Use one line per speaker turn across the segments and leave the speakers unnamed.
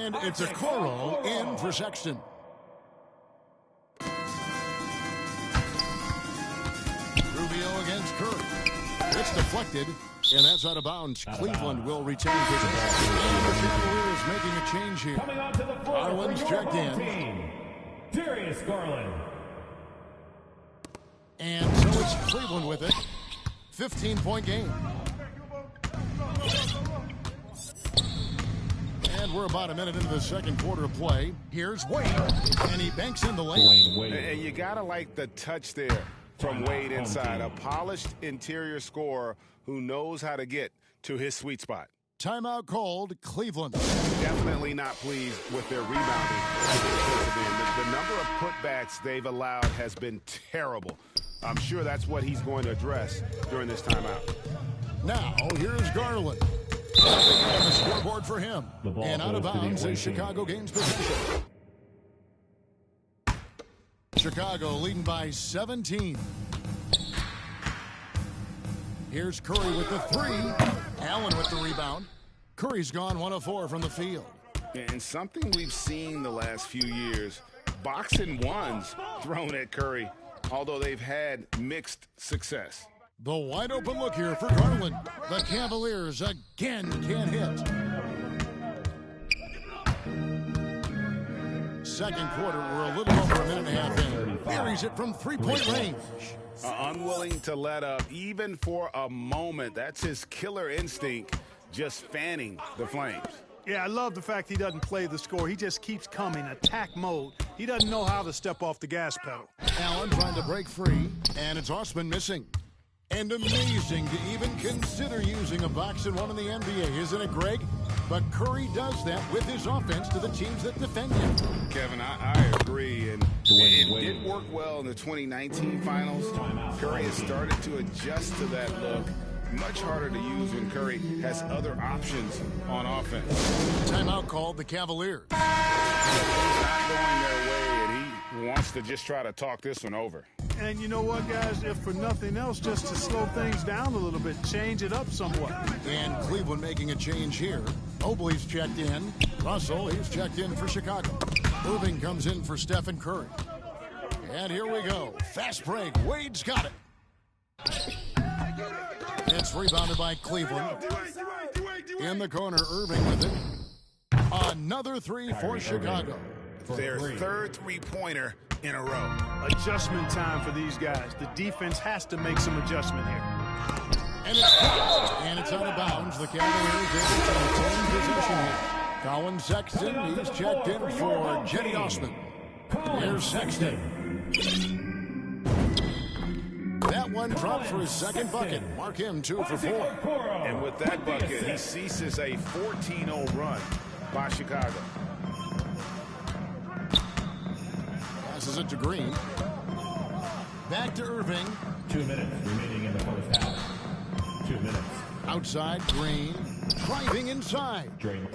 And it's a Coro in for Sexton. Rubio against Curry. It's deflected, and that's out of bounds. Cleveland will retain possession. And the Cavaliers making a change here. Garland's checked in.
Darius Garland.
And so it's Cleveland with it. 15-point game. And we're about a minute into the second quarter of play. Here's Wade, and he banks in the layup.
And you got to like the touch there from Wade inside. A polished interior scorer who knows how to get to his sweet spot.
Timeout called, Cleveland.
Definitely not pleased with their rebounding. The number of putbacks they've allowed has been terrible. I'm sure that's what he's going to address during this timeout.
Now, here's Garland. On the scoreboard for him. And out of bounds as Chicago gains possession. Chicago leading by 17. Here's Curry with the three. Allen with the rebound. Curry's gone 1 of 4 from the field.
And something we've seen the last few years, boxing ones thrown at Curry, although they've had mixed success.
The wide open look here for Garland. The Cavaliers again can't hit. Second quarter, we're a little over a minute and a half in. Buries it from three-point range.
Unwilling to let up even for a moment. That's his killer instinct, just fanning the flames.
Yeah, I love the fact he doesn't play the score. He just keeps coming, attack mode. He doesn't know how to step off the gas pedal.
Allen trying to break free, and it's Osman missing. And amazing to even consider using a box and one in the NBA, isn't it, Greg? But Curry does that with his offense to the teams that defend him.
Kevin, I agree. And it did work well in the 2019 finals. Curry has started to adjust to that look. Much harder to use when Curry has other options on offense.
Timeout called the Cavaliers.
It's not going their way, and he wants to just try to talk this one over.
And you know what, guys? If for nothing else, just to slow things down a little bit, change it up somewhat.
And Cleveland making a change here. Mobley's checked in. Russell, he's checked in for Chicago. Irving comes in for Stephen Curry. And here we go. Fast break. Wade's got it. It's rebounded by Cleveland. In the corner, Irving with it. Another three for Chicago.
Their third three-pointer in a row.
Adjustment time for these guys. The defense has to make some adjustment here.
And it's blocked. And it's out of bounds. The Cavaliers able to retain possession here. Colin Sexton, he's checked in for Jenny Osman. Here's Sexton. That one dropped for his second bucket. Mark him 2 for 4.
And with that bucket, he ceases a 14-0 run by Chicago.
Passes it to Green. Back to Irving.
2 minutes remaining in the first half. 2 minutes.
Outside, Green. Driving inside.
Draymond.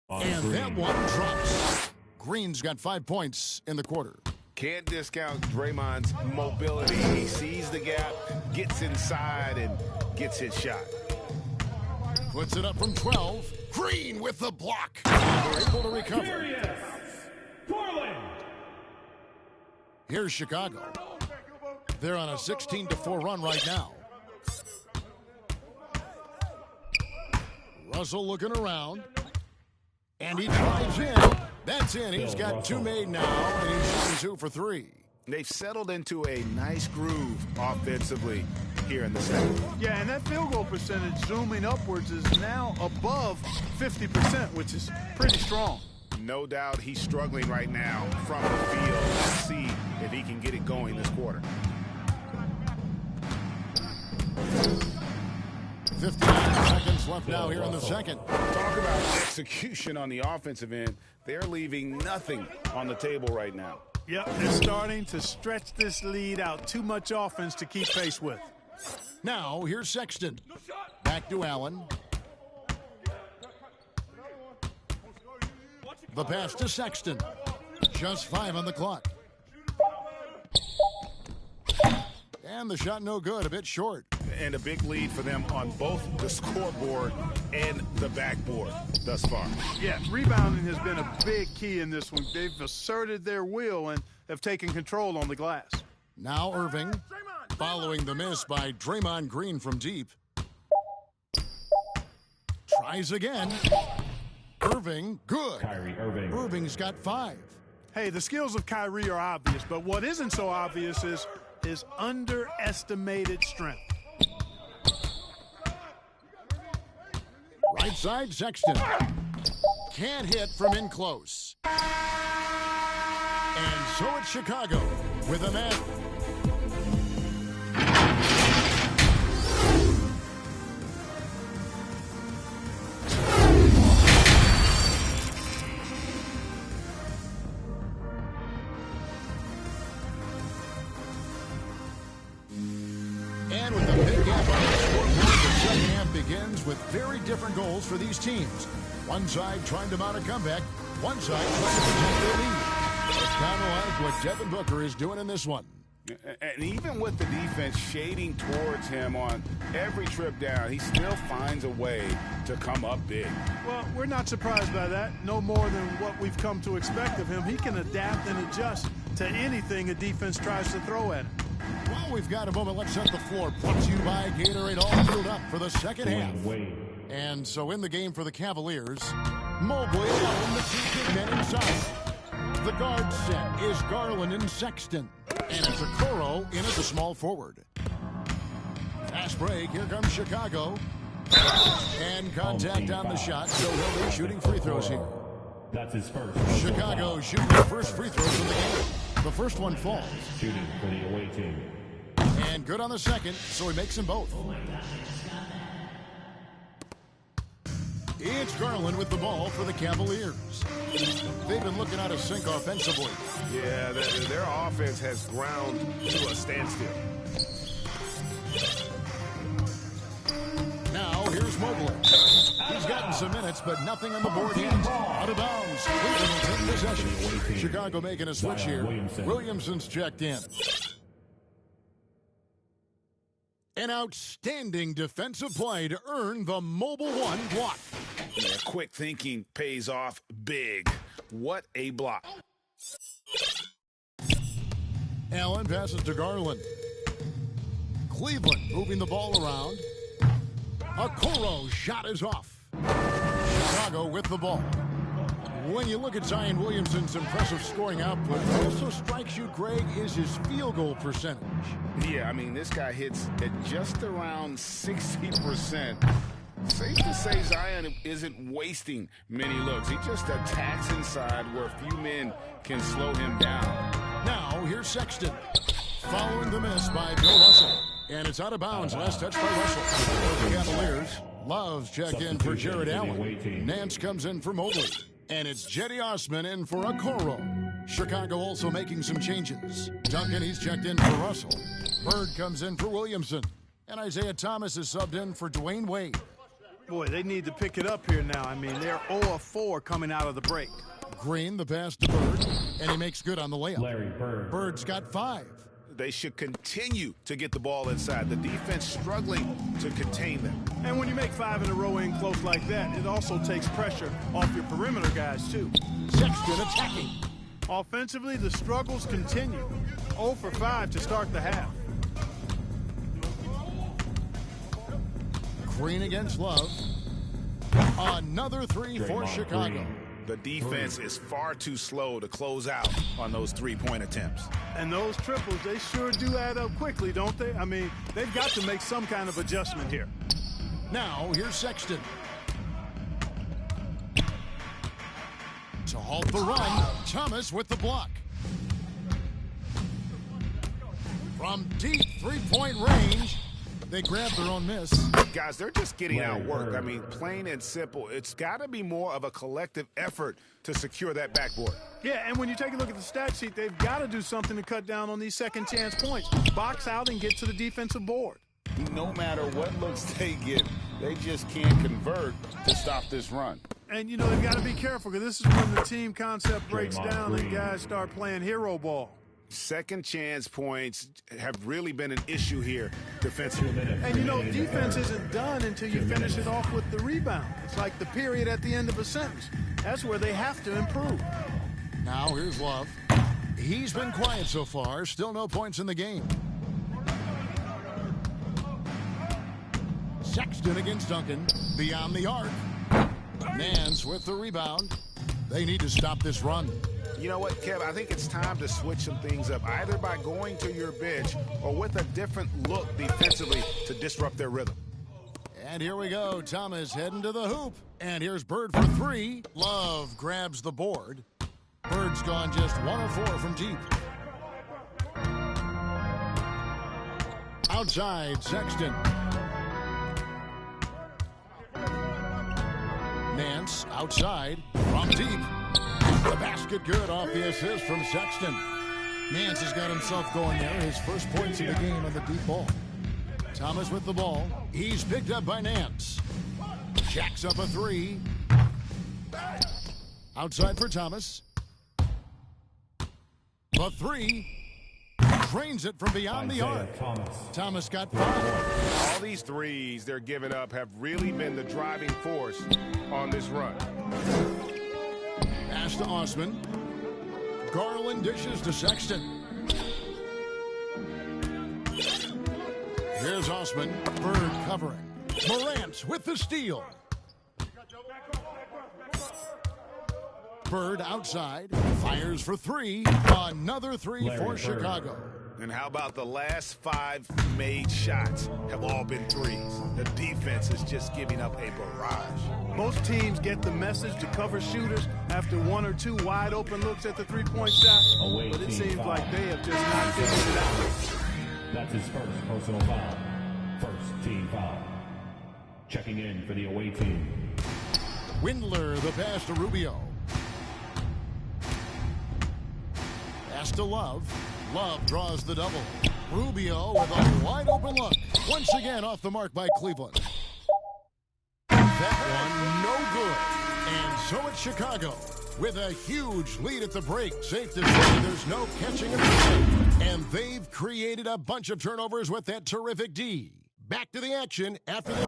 And that one drops. Green's got 5 points in the quarter.
Can't discount Draymond's mobility. He sees the gap, gets inside, and gets his shot.
Puts it up from 12. Green with the block. They're able to recover. Here's Chicago. They're on a 16-4 run right now. Russell looking around. And he drives in. That's in. He's got 2 made now, and he's shooting 2 for 3.
They've settled into a nice groove offensively here in the second.
Yeah, and that field goal percentage zooming upwards is now above 50%, which is pretty strong.
No doubt he's struggling right now from the field. Let's see if he can get it going this quarter.
59 seconds left now here in the second.
Talk about execution on the offensive end. They're leaving nothing on the table right now.
Yep, they're starting to stretch this lead out. Too much offense to keep pace with.
Now, here's Sexton. Back to Allen. The pass to Sexton. Just 5 on the clock. And the shot no good, a bit short.
And a big lead for them on both the scoreboard and the backboard thus far.
Yeah, rebounding has been a big key in this one. They've asserted their will and have taken control on the glass.
Now Irving, following the miss by Draymond Green from deep. Tries again. Irving, good.
Kyrie Irving.
Irving's got 5.
Hey, the skills of Kyrie are obvious, but what isn't so obvious is his underestimated strength.
Right side, Sexton. Can't hit from in close. And so it's Chicago with a man. And with a big gap on the scoreboard, the second half begins with very different goals for these teams. One side trying to mount a comeback, one side trying to protect their lead. It's kind of like what Devin Booker is doing in this one.
And even with the defense shading towards him on every trip down, he still finds a way to come up big.
Well, we're not surprised by that. No more than what we've come to expect of him. He can adapt and adjust to anything a defense tries to throw at him.
Well, we've got a moment. Let's set the floor. Brought to you by Gatorade, all filled up for the second half. And so in the game for the Cavaliers, Mobley alone, the 2 big men inside. The guard set is Garland and Sexton. And it's Okoro in at the small forward. Fast break. Here comes Chicago. And contact on the shot, so he'll be shooting free throws here.
That's his first.
Chicago shooting the first free throws in the game. The first one falls.
Shooting for the away team.
And good on the second, so he makes them both. It's Garland with the ball for the Cavaliers. They've been looking out of sync offensively.
Yeah, their offense has ground to a standstill.
Now, here's Mobley. He's gotten some minutes, but nothing on the board yet. Out of bounds. Cleveland will take possession. Chicago making a switch here. Williamson's checked in. An outstanding defensive play to earn the Mobile One block.
Yeah, quick thinking pays off big. What a block.
Allen passes to Garland. Cleveland moving the ball around. Okoro shot is off. Chicago with the ball. When you look at Zion Williamson's impressive scoring output, what also strikes you, Greg, is his field goal percentage.
Yeah, I mean, this guy hits at just around 60%. Safe to say Zion isn't wasting many looks. He just attacks inside where few men can slow him down.
Now, here's Sexton. Following the miss by Bill Russell. And it's out of bounds. Last touch by Russell. For the Cavaliers. Love's checked in for Jared Allen. Nance comes in for Mobley. And it's Jetty Osman in for Okoro. Chicago also making some changes. Duncan, he's checked in for Russell. Bird comes in for Williamson. And Isaiah Thomas is subbed in for Dwayne Wade.
Boy, they need to pick it up here now. I mean, they're 0 of 4 coming out of the break.
Green, the pass to Bird. And he makes good on the layup.
Larry Bird.
Bird's got 5.
They should continue to get the ball inside. The defense struggling to contain them.
And when you make 5 in a row in close like that, it also takes pressure off your perimeter guys, too.
Sexton attacking.
Offensively, the struggles continue. 0 for 5 to start the half.
Green against Love. Another 3 for Chicago.
Green.
The defense is far too slow to close out on those three-point attempts.
And those triples, they sure do add up quickly, don't they? I mean, they've got to make some kind of adjustment here.
Now, here's Sexton. To halt the run, Thomas with the block. From deep three-point range, they grab their own miss.
Guys, they're just getting outworked. I mean, plain and simple. It's got to be more of a collective effort to secure that backboard.
Yeah, and when you take a look at the stat sheet, they've got to do something to cut down on these second chance points. Box out and get to the defensive board.
No matter what looks they get, They just can't convert to stop this run.
And, you know, they've got to be careful because this is when the team concept breaks down and guys start playing hero ball.
Second chance points have really been an issue here defensively.
And, you know, defense isn't done until you finish it off with the rebound. It's like the period at the end of a sentence. That's where they have to improve.
Now here's Love. He's been quiet so far. Still no points in the game. Sexton against Duncan. Beyond the arc. Nance with the rebound. They need to stop this run.
You know what, Kev? I think it's time to switch some things up, either by going to your bench or with a different look defensively to disrupt their rhythm.
And here we go. Thomas heading to the hoop. And here's Bird for three. Love grabs the board. Bird's gone just 1 of 4 from deep. Outside, Sexton. Nance outside from deep. The basket good off the assist from Sexton. Nance has got himself going there. His first points of the game on the deep ball. Thomas with the ball. He's picked up by Nance. Jacks up a 3. Outside for Thomas. The 3. Drains it from beyond the arc. Thomas got 5.
All these threes they're giving up have really been the driving force on this run.
Pass to Osman. Garland dishes to Sexton. Here's Osman. Bird covering. Morant with the steal. Bird outside. Fires for 3. Another 3 for Chicago.
And how about the last 5 made shots have all been threes? The defense is just giving up a barrage.
Most teams get the message to cover shooters after 1 or 2 wide open looks at the three-point shot, but it seems like they have just not figured it out.
That's his first personal foul. First team foul. Checking in for the away team.
Windler, the pass to Rubio. Pass to Love. Love draws the double. Rubio with a wide open look. Once again off the mark by Cleveland. That one no good. And so it's Chicago with a huge lead at the break. Safe to say there's no catching them. And they've created a bunch of turnovers with that terrific D. Back to the action after the...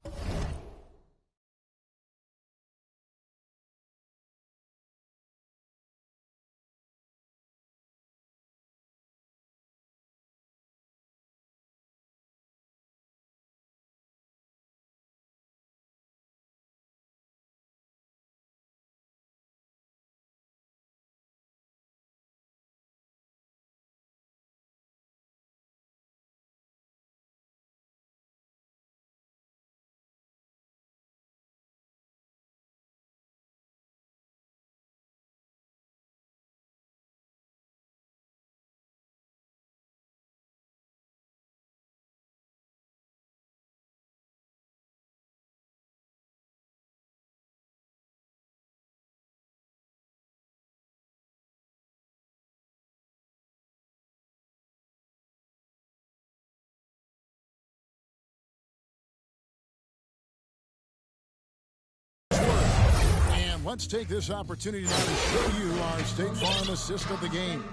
Let's take this opportunity now to show you our State Farm assist of the game.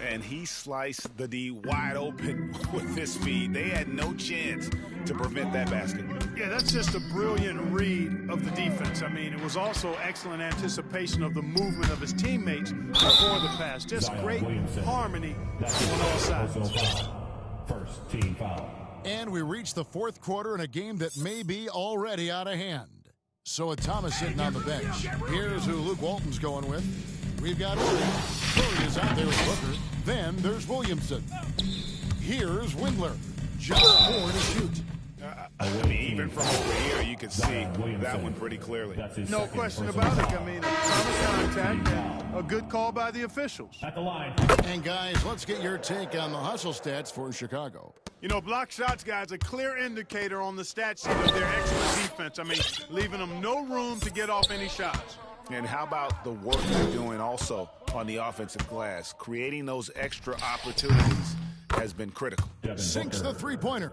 And he sliced the D wide open with his feed. They had no chance to prevent that basket.
Yeah, that's just a brilliant read of the defense. I mean, it was also excellent anticipation of the movement of his teammates before the pass. Just great harmony on all sides.
First team foul.
And we reach the 4th quarter in a game that may be already out of hand. So with Thomas sitting on the bench, here's who Luke Walton's going with. We've got Ori. Curry is out there with Booker. Then there's Williamson. Here's Windler. Just 4 to shoot.
I mean, even from over here, you can see that one pretty clearly.
No question about it. I mean, a promise contact and a good call by the officials.
At the line.
And guys, let's get your take on the hustle stats for Chicago.
You know, block shots, guys, a clear indicator on the stat sheet of their excellent defense. I mean, leaving them no room to get off any shots.
And how about the work they're doing also on the offensive glass? Creating those extra opportunities has been critical.
Sinks the three-pointer.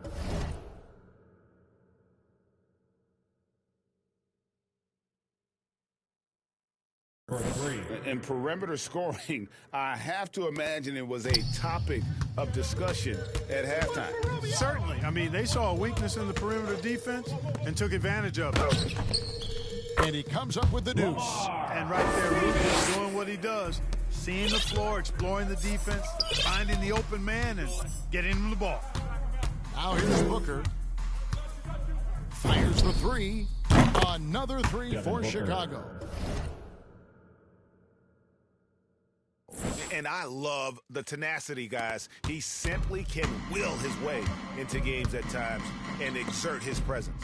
for 3.
In perimeter scoring, I have to imagine it was a topic of discussion at halftime.
Certainly. I mean, they saw a weakness in the perimeter defense and took advantage of it.
And he comes up with the deuce.
And right there, Rubio's doing what he does. Seeing the floor, exploring the defense, finding the open man, and getting him the ball.
Now here's Booker. Fires the three. Another three for Chicago.
And I love the tenacity, guys. He simply can will his way into games at times and exert his presence.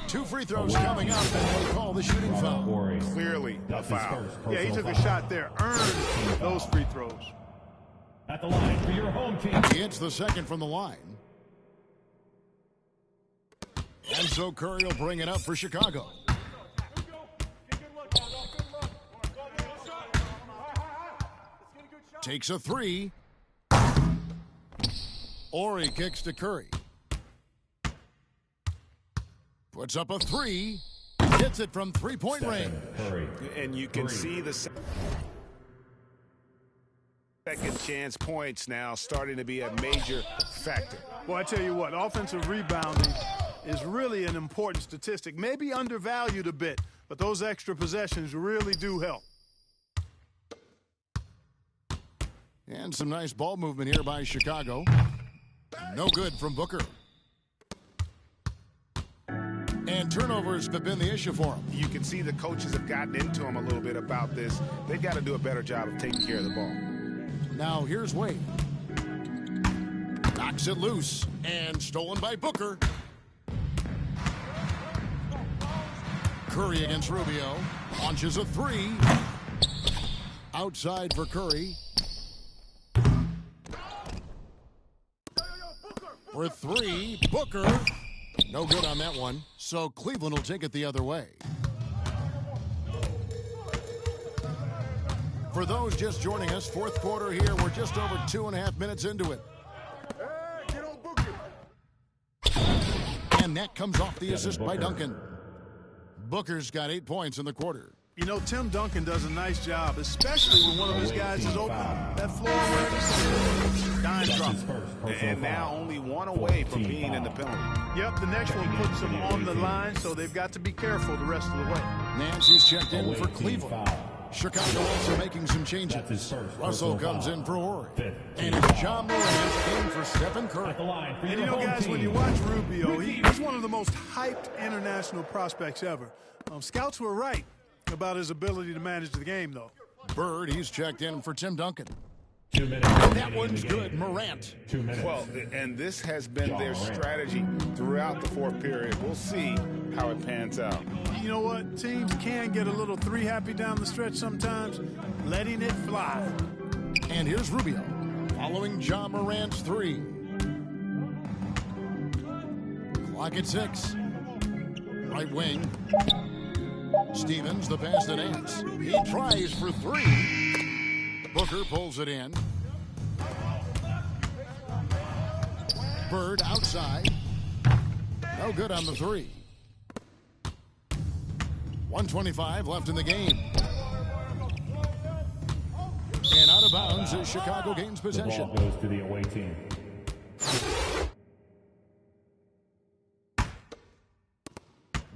2 free throws coming up, and they call the shooting foul.
Clearly a foul.
Yeah, he took a shot there, earned those free throws.
At the line for your home team.
He hits the second from the line. And so Curry will bring it up for Chicago. Takes a three. Ori kicks to Curry. Puts up a three. Hits it from three-point range.
Curry.
And you can see the second chance points now starting to be a major factor.
Well, I tell you what, offensive rebounding is really an important statistic. Maybe undervalued a bit, but those extra possessions really do help.
And some nice ball movement here by Chicago. No good from Booker. And turnovers have been the issue for him.
You can see the coaches have gotten into him a little bit about this. They've got to do a better job of taking care of the ball.
Now here's Wade. Knocks it loose and stolen by Booker. Curry against Rubio. Launches a three. Outside for Curry. For three, Booker. No good on that one. So Cleveland will take it the other way. For those just joining us, fourth quarter here. We're just over 2.5 minutes into it. And that comes off the assist by Duncan. Booker's got 8 points in the quarter.
You know, Tim Duncan does a nice job, especially when one of his guys is open. That floor awareness, dime drop.
And now only one away from being in the penalty.
Yep, the next one puts them on the line, so they've got to be careful the rest of the way.
Nancy's checked in for Cleveland. Chicago also making some changes. Russell comes in for Ori. And it's John Morant in for Stephen Curry.
And you know, guys, when you watch Rubio, he's one of the most hyped international prospects ever. Scouts were right about his ability to manage the game, though.
Bird, he's checked in for Tim Duncan.
2 minutes.
That one's good, Morant.
2 minutes.
Well, and this has been their strategy throughout the fourth period. We'll see how it pans out.
You know what? Teams can get a little three happy down the stretch sometimes, letting it fly.
And here's Rubio, following John Morant's three. Clock at 6. Right wing. Stevens, the pass to Nance. He tries for three. Booker pulls it in. Bird outside. No good on the three. 1:25 left in the game. And out of bounds as Chicago gains possession.
The ball goes to the away team.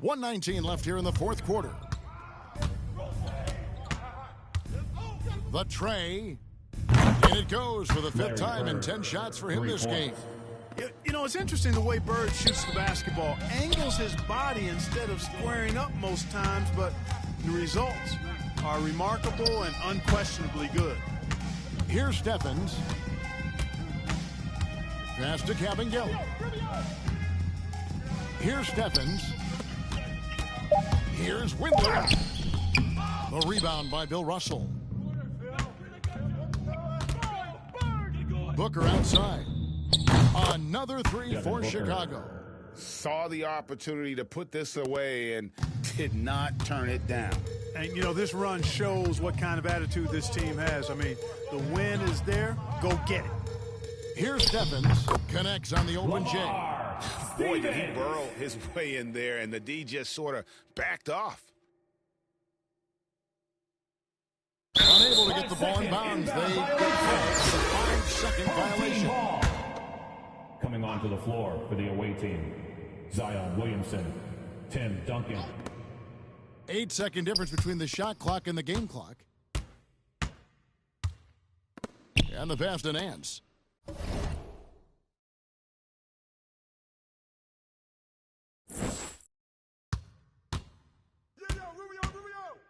.119 left here in the fourth quarter. The tray. And it goes for the fifth time in 10 shots for him this game.
You know, it's interesting the way Bird shoots the basketball. Angles his body instead of squaring up most times, but the results are remarkable and unquestionably good.
Here's Stephens. Pass to Kabengele. Here's Stephens. Here's Windler. The rebound by Bill Russell. Booker outside. Another three for Chicago.
Saw the opportunity to put this away and did not turn it down.
And, you know, this run shows what kind of attitude this team has. I mean, the win is there. Go get it.
Here's Stephens. Connects on the open J.
Boy, did he burrow his way in there, and the D just sort of backed off.
unable to get the ball in bounds. They get called for the 5-second violation.
Coming onto the floor for the away team, Zion Williamson, Tim Duncan.
8-second difference between the shot clock and the game clock. And the pass to Nance.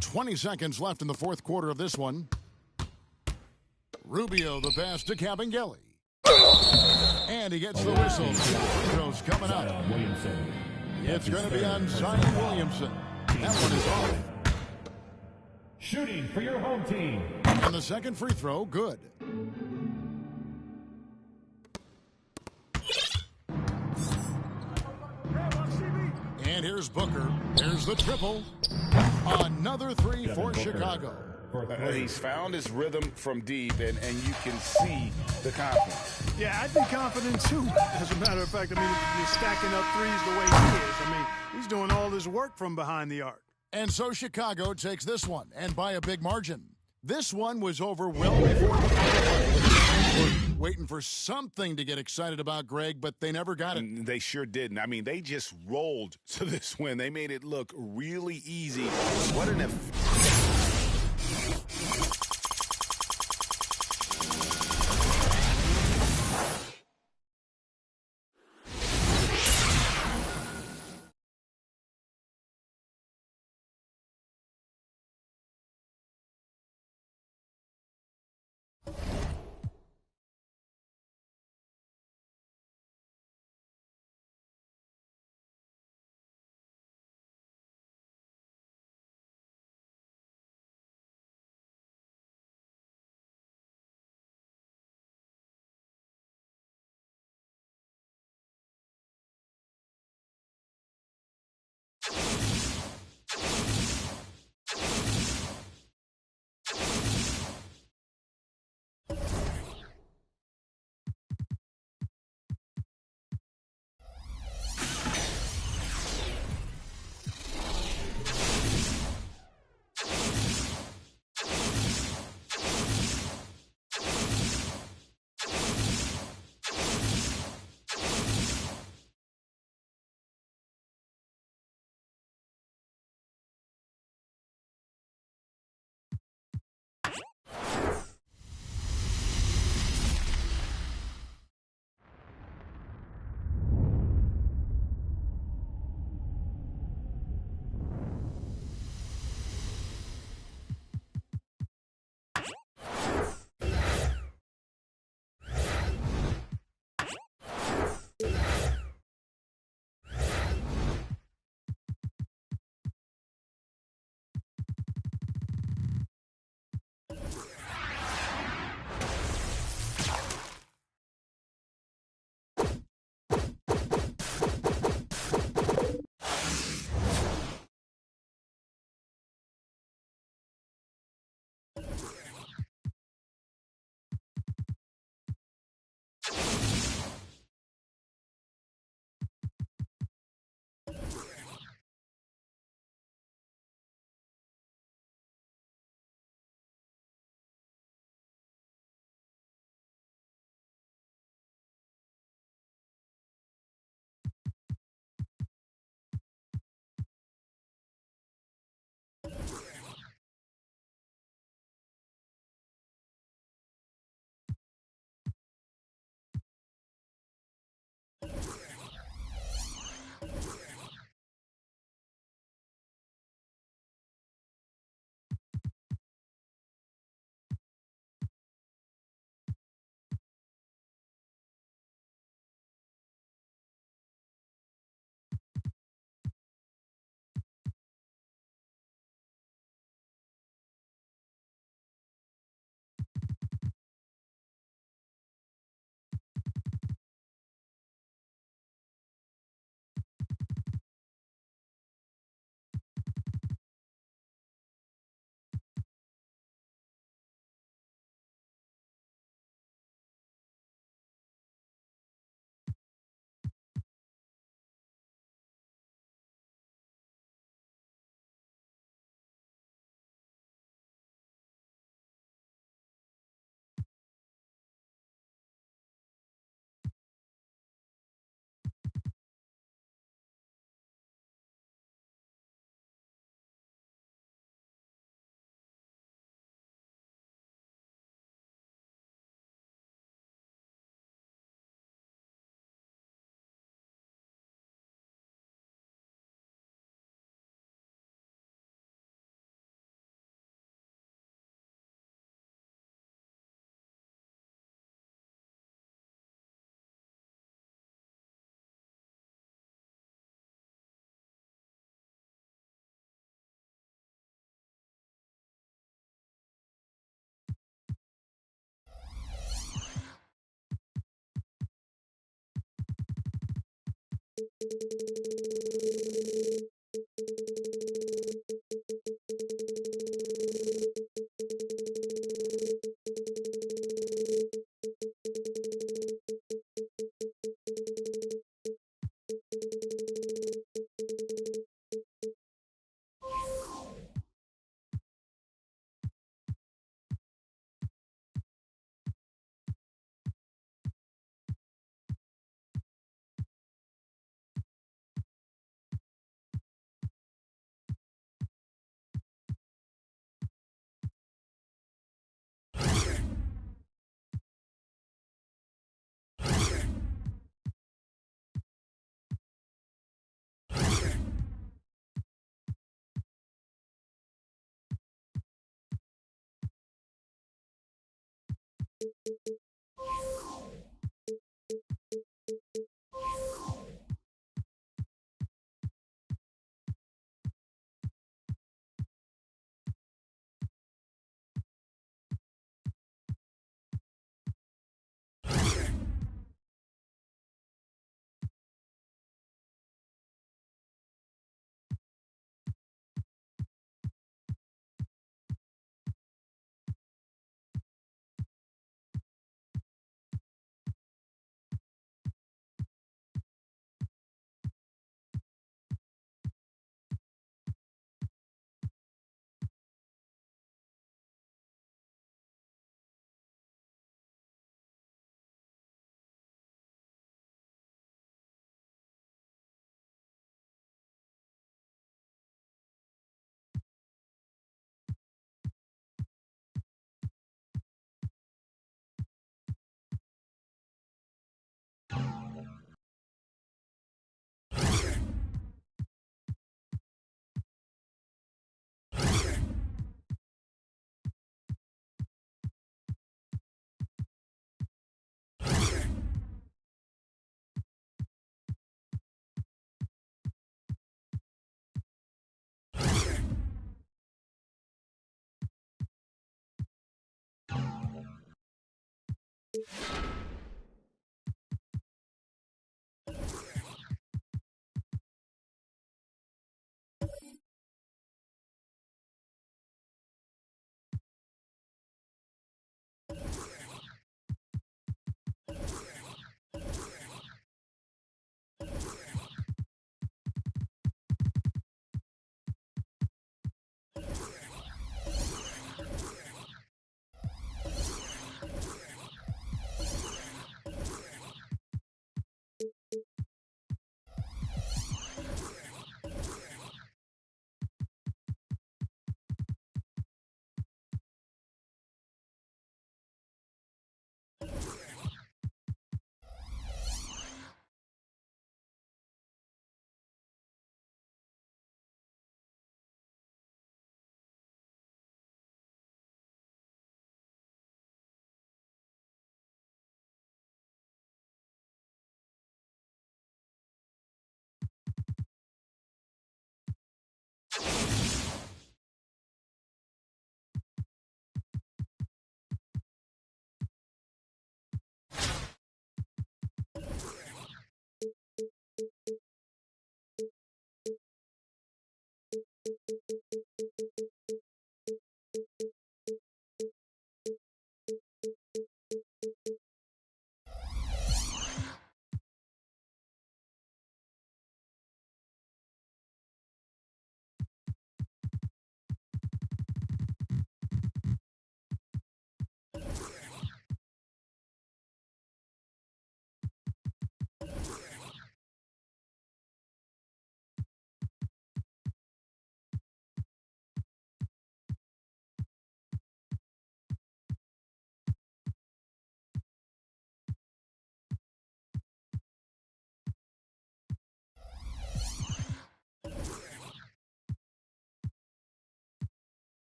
20 seconds left in the fourth quarter of this one. Rubio, the pass to Cabangeli. And he gets the whistle. Throws coming up. It's going to be on Zion Williamson. That one is off.
Shooting for your home team.
And the second free throw, good. And here's Booker. Here's the triple. Another three for Chicago.
He's found his rhythm from deep, and you can see the confidence.
Yeah, I'd be confident, too. As a matter of fact, I mean, you're stacking up threes the way he is. I mean, he's doing all this work from behind the arc.
And so Chicago takes this one, and by a big margin. This one was over well before the play. We're waiting for something to get excited about, Greg, but they never got it.
They sure didn't. I mean, they just rolled to this win. They made it look really easy. What an